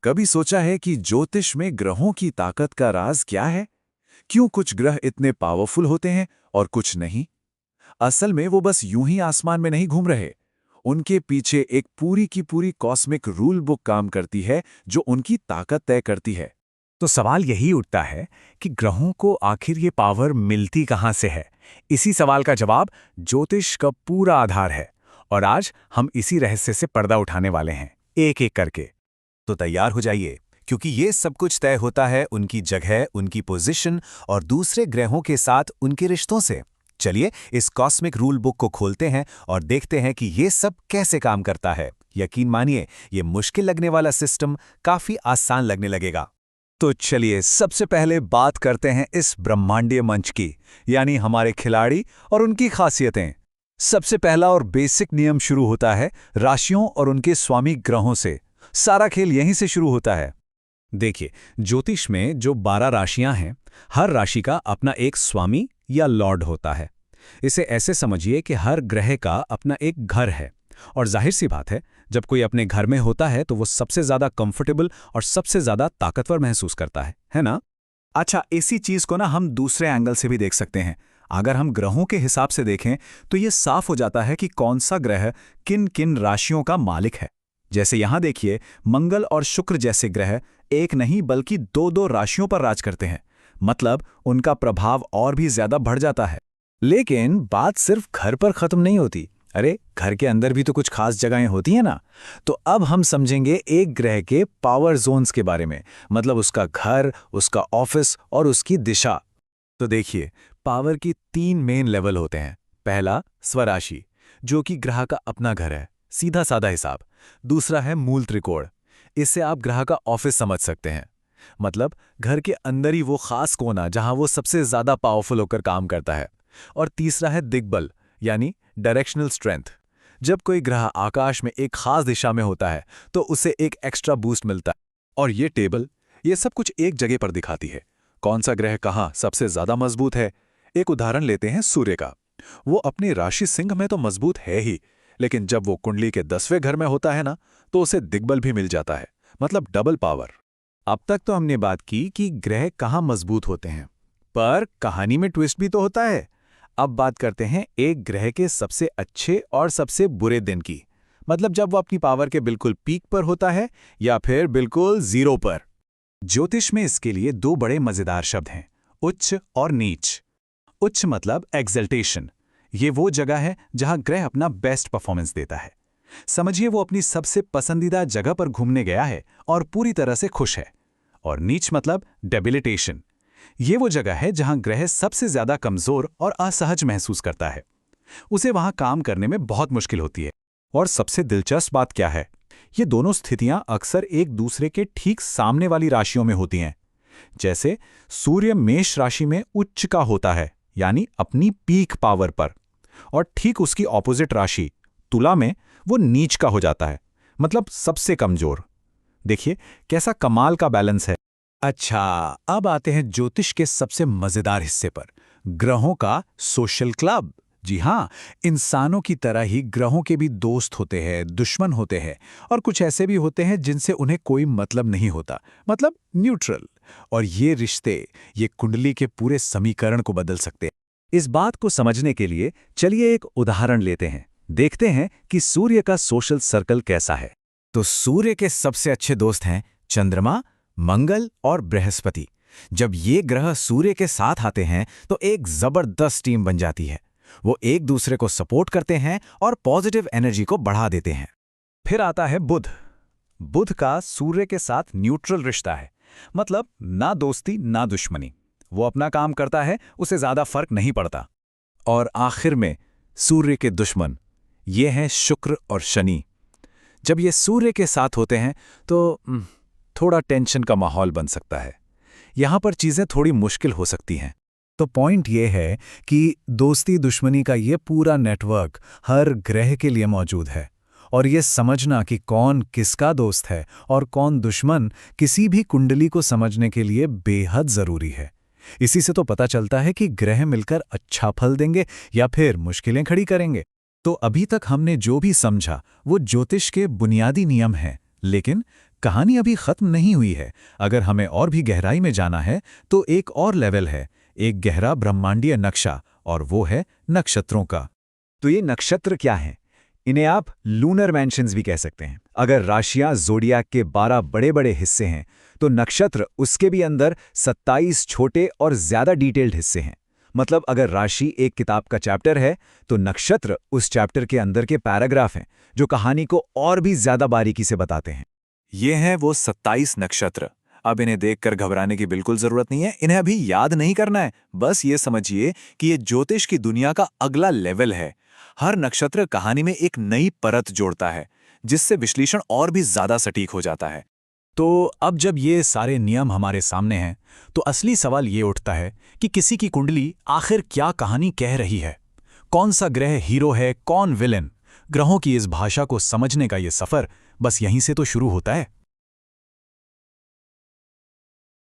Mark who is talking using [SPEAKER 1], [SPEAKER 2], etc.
[SPEAKER 1] कभी सोचा है कि ज्योतिष में ग्रहों की ताकत का राज क्या है? क्यों कुछ ग्रह इतने पावरफुल होते हैं और कुछ नहीं? असल में वो बस यूं ही आसमान में नहीं घूम रहे। उनके पीछे एक पूरी की पूरी कॉस्मिक रूल बुक काम करती है जो उनकी ताकत तय करती है।
[SPEAKER 2] तो सवाल यही उठता है कि ग्रहों को आखिर ये पावर मिलती कहाँ से है। इसी सवाल का जवाब ज्योतिष का पूरा आधार है, और आज हम इसी रहस्य से पर्दा उठाने वाले हैं, एक एक करके।
[SPEAKER 3] तो तैयार हो जाइए, क्योंकि ये सब कुछ तय होता है उनकी जगह, उनकी पोजीशन और दूसरे ग्रहों के साथ उनके रिश्तों से। चलिए इस कॉस्मिक रूल बुक को खोलते हैं और देखते हैं कि ये सब कैसे काम करता है। यकीन मानिए, ये मुश्किल लगने वाला सिस्टम काफी आसान लगने लगेगा।
[SPEAKER 2] तो चलिए सबसे पहले बात करते हैं इस ब्रह्मांडीय मंच की, यानी हमारे खिलाड़ी और उनकी खासियतें। सबसे पहला और बेसिक नियम शुरू होता है राशियों और उनके स्वामी ग्रहों से। सारा खेल यहीं से शुरू होता है। देखिए, ज्योतिष में जो 12 राशियां हैं, हर राशि का अपना एक स्वामी या लॉर्ड होता है। इसे ऐसे समझिए कि हर ग्रह का अपना एक घर है, और जाहिर सी बात है, जब कोई अपने घर में होता है तो वो सबसे ज्यादा कंफर्टेबल और सबसे ज्यादा ताकतवर महसूस करता है ना? अच्छा, इसी चीज को ना हम दूसरे एंगल से भी देख सकते हैं। अगर हम ग्रहों के हिसाब से देखें तो ये साफ हो जाता है कि कौन सा ग्रह किन किन राशियों का मालिक है। जैसे यहां देखिए, मंगल और शुक्र जैसे ग्रह एक नहीं बल्कि दो दो राशियों पर राज करते हैं। मतलब उनका प्रभाव और भी ज्यादा बढ़ जाता है। लेकिन बात सिर्फ घर पर खत्म नहीं होती। अरे, घर के अंदर भी तो कुछ खास जगहें होती हैं ना। तो अब हम समझेंगे एक ग्रह के पावर जोन्स के बारे में, मतलब उसका घर, उसका ऑफिस और उसकी दिशा। तो देखिए, पावर की 3 मेन लेवल होते हैं। पहला स्वराशि, जो कि ग्रह का अपना घर है, सीधा साधा हिसाब। दूसरा है मूल त्रिकोण, इससे आप ग्रह का ऑफिस समझ सकते हैं, मतलब घर के अंदर ही वो खास कोना जहां वो सबसे ज्यादा पावरफुल होकर काम करता है। और तीसरा है दिग्बल, यानी डायरेक्शनल स्ट्रेंथ। जब कोई ग्रह आकाश में एक खास दिशा में होता है तो उसे एक एक्स्ट्रा बूस्ट मिलता है। और ये टेबल ये सब कुछ एक जगह पर दिखाती है, कौन सा ग्रह कहाँ सबसे ज्यादा मजबूत है। एक उदाहरण लेते हैं सूर्य का। वो अपनी राशि सिंह में तो मजबूत है ही, लेकिन जब वो कुंडली के 10वें घर में होता है ना, तो उसे दिग्बल भी मिल जाता है, मतलब डबल पावर। अब तक तो हमने बात की कि ग्रह कहाँ मजबूत होते हैं, पर कहानी में ट्विस्ट भी तो होता है। अब बात करते हैं एक ग्रह के सबसे अच्छे और सबसे बुरे दिन की, मतलब जब वो अपनी पावर के बिल्कुल पीक पर होता है या फिर बिल्कुल जीरो पर। ज्योतिष में इसके लिए 2 बड़े मजेदार शब्द हैं, उच्च और नीच। उच्च मतलब एक्सल्टेशन, ये वो जगह है जहां ग्रह अपना बेस्ट परफॉर्मेंस देता है। समझिए वो अपनी सबसे पसंदीदा जगह पर घूमने गया है और पूरी तरह से खुश है। और नीच मतलब डेबिलिटेशन, ये वो जगह है जहां ग्रह सबसे ज्यादा कमजोर और असहज महसूस करता है। उसे वहां काम करने में बहुत मुश्किल होती है। और सबसे दिलचस्प बात क्या है, ये दोनों स्थितियां अक्सर एक दूसरे के ठीक सामने वाली राशियों में होती हैं। जैसे सूर्य मेष राशि में उच्च का होता है, यानी अपनी पीक पावर पर, और ठीक उसकी ऑपोजिट राशि तुला में वो नीच का हो जाता है, मतलब सबसे कमजोर। देखिए कैसा कमाल का बैलेंस है। अच्छा, अब आते हैं ज्योतिष के सबसे मजेदार हिस्से पर, ग्रहों का सोशल क्लब। जी हाँ, इंसानों की तरह ही ग्रहों के भी दोस्त होते हैं, दुश्मन होते हैं, और कुछ ऐसे भी होते हैं जिनसे उन्हें कोई मतलब नहीं होता, मतलब न्यूट्रल। और ये रिश्ते, ये कुंडली के पूरे समीकरण को बदल सकते हैं। इस बात को समझने के लिए चलिए एक उदाहरण लेते हैं। देखते हैं कि सूर्य का सोशल सर्कल कैसा है। तो सूर्य के सबसे अच्छे दोस्त हैं चंद्रमा, मंगल और बृहस्पति। जब ये ग्रह सूर्य के साथ आते हैं तो एक जबरदस्त टीम बन जाती है। वो एक दूसरे को सपोर्ट करते हैं और पॉजिटिव एनर्जी को बढ़ा देते हैं। फिर आता है बुध। बुध का सूर्य के साथ न्यूट्रल रिश्ता है, मतलब ना दोस्ती ना दुश्मनी। वो अपना काम करता है, उसे ज्यादा फर्क नहीं पड़ता। और आखिर में सूर्य के दुश्मन, ये हैं शुक्र और शनि। जब ये सूर्य के साथ होते हैं तो थोड़ा टेंशन का माहौल बन सकता है। यहां पर चीजें थोड़ी मुश्किल हो सकती हैं। तो पॉइंट ये है कि दोस्ती दुश्मनी का ये पूरा नेटवर्क हर ग्रह के लिए मौजूद है, और ये समझना कि कौन किसका दोस्त है और कौन दुश्मन किसी भी कुंडली को समझने के लिए बेहद जरूरी है। इसी से तो पता चलता है कि ग्रह मिलकर अच्छा फल देंगे या फिर मुश्किलें खड़ी करेंगे। तो अभी तक हमने जो भी समझा वो ज्योतिष के बुनियादी नियम हैं, लेकिन कहानी अभी खत्म नहीं हुई है। अगर हमें और भी गहराई में जाना है तो एक और लेवल है, एक गहरा ब्रह्मांडीय नक्शा, और वो है नक्षत्रों का।
[SPEAKER 3] तो ये नक्षत्र क्या हैं? इन्हें आप लूनर मैंशंस भी कह सकते हैं। अगर राशियां ज़ोडियाक के 12 बड़े-बड़े हिस्से हैं, तो नक्षत्र उसके भी अंदर 27 छोटे और ज़्यादा डिटेल्ड हिस्से हैं। मतलब अगर राशि एक किताब का चैप्टर है, तो नक्षत्र उस चैप्टर के अंदर के पैराग्राफ हैं, जो कहानी को और भी ज़्यादा बारीकी से बताते हैं।
[SPEAKER 1] ये हैं वो 27 नक्षत्र। अब इन्हें देखकर घबराने की बिल्कुल जरूरत नहीं है, इन्हें अभी याद नहीं करना है। बस ये समझिए कि ये ज्योतिष की दुनिया का अगला लेवल है। हर नक्षत्र कहानी में एक नई परत जोड़ता है, जिससे विश्लेषण और भी ज्यादा सटीक हो जाता है।
[SPEAKER 2] तो अब जब ये सारे नियम हमारे सामने हैं, तो असली सवाल ये उठता है कि किसी की कुंडली आखिर क्या कहानी कह रही है। कौन सा ग्रह हीरो है, कौन विलेन? ग्रहों की इस भाषा को समझने का ये सफर बस यहीं से तो शुरू होता है।